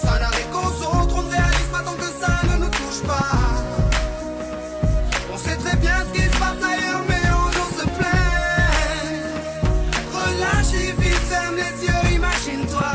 Ça n'arrive qu'aux autres, on ne réalise pas tant que ça ne nous touche pas. On sait très bien ce qui se passe ailleurs, mais on se plaint. Relativise, ferme les yeux, imagine-toi.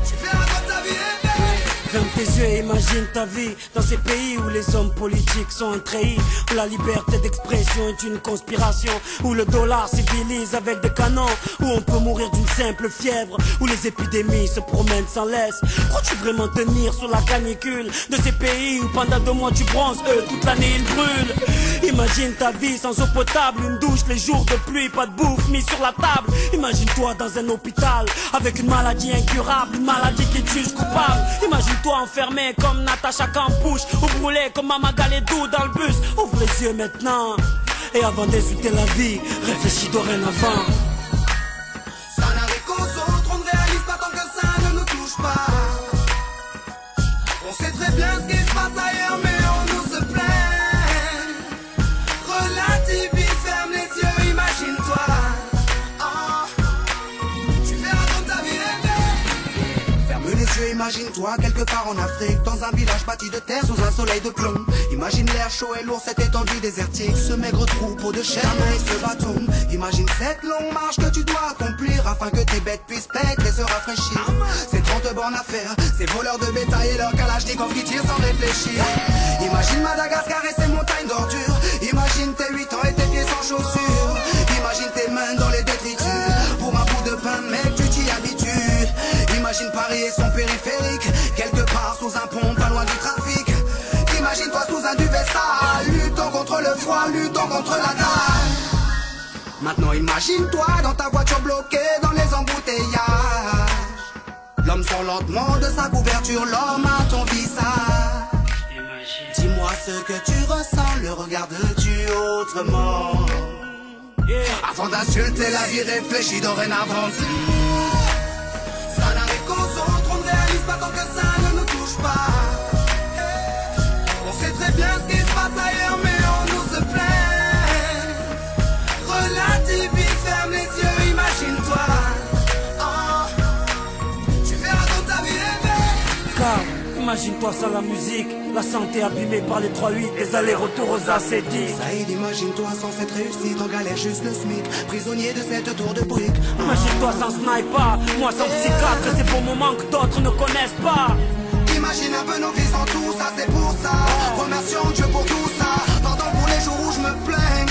Tu verras quand ta vie est belle. Ferme tes yeux et imagine ta vie dans ces pays où les hommes politiques sont un treillis, où la liberté d'expression est une conspiration, où le dollar civilise avec des canons, où on peut mourir d'une simple fièvre, où les épidémies se promènent sans laisse. Crois-tu vraiment tenir sous la canicule de ces pays où pendant 2 mois tu bronzes, eux toute l'année ils brûlent? Imagine ta vie sans eau potable, une douche les jours de pluie, pas de bouffe mise sur la table. Imagine-toi dans un hôpital avec une maladie incurable, une maladie qui tue coupable. Imagine-toi enfermé comme Natacha Campouche, ou brûlé comme Mama Galedou dans le bus. Ouvre les yeux maintenant, et avant d'insulter la vie, réfléchis dorénavant. Ça n'arrive qu'aux autres, on ne réalise pas tant que ça ne nous touche pas. On sait très bien ce qui se passe ailleurs, mais on se plaint. Relativise, ferme les yeux, imagine-toi. Tu verras quand ta vie est belle. Ferme les yeux, imagine-toi quelque part en Afrique, dans un village bâti de terre sous un soleil de plomb. Imagine l'air chaud et lourd, cette étendue désertique, ce maigre troupeau de chair et ce bâton. Imagine cette longue marche que tu dois accomplir afin que tes bêtes puissent paître et se rafraîchir. Ces 30 bornes à faire, ces voleurs de bétail et leurs kalachnikov qui tirent sans réfléchir. Imagine Madagascar et ses montagnes d'ordures. Imagine tes 8 ans et tes pieds sans chaussures. Imagine tes mains dans les détritus. Pour un bout de pain, mec, tu t'y habitues. Imagine Paris et son périphérique, quelque part sous un pont, pas loin du trafic. Imagine-toi sous un duvet sale, luttons contre le froid, luttons contre la dalle. Maintenant imagine-toi dans ta voiture bloquée dans les embouteillages. L'homme sort lentement de sa couverture, l'homme à ton visage. Dis-moi ce que tu ressens, le regardes-tu autrement? Avant d'insulter la vie, réfléchis dorénavant. Ça n'arrive qu'aux autres, on ne réalise pas tant que ça ne nous touche pas. On sait très bien ce qui se passe ailleurs, mais on se plaint. Relativise, ferme les yeux, imagine-toi. Tu verras quand ta vie est belle. Car imagine-toi sans la musique, la santé abîmée par les 3-8, les allers-retours aux acédiques. Saïd, imagine-toi sans cette réussite, en galère juste le SMIC, prisonnier de cette tour de briques. Imagine-toi sans sniper, moi sans psychiatre, ces bons moments que d'autres ne connaissent pas. Imagine un peu nos vies sans tout ça, c'est pour ça. Remercions Dieu pour tout ça. Pardon pour les jours où je me plains.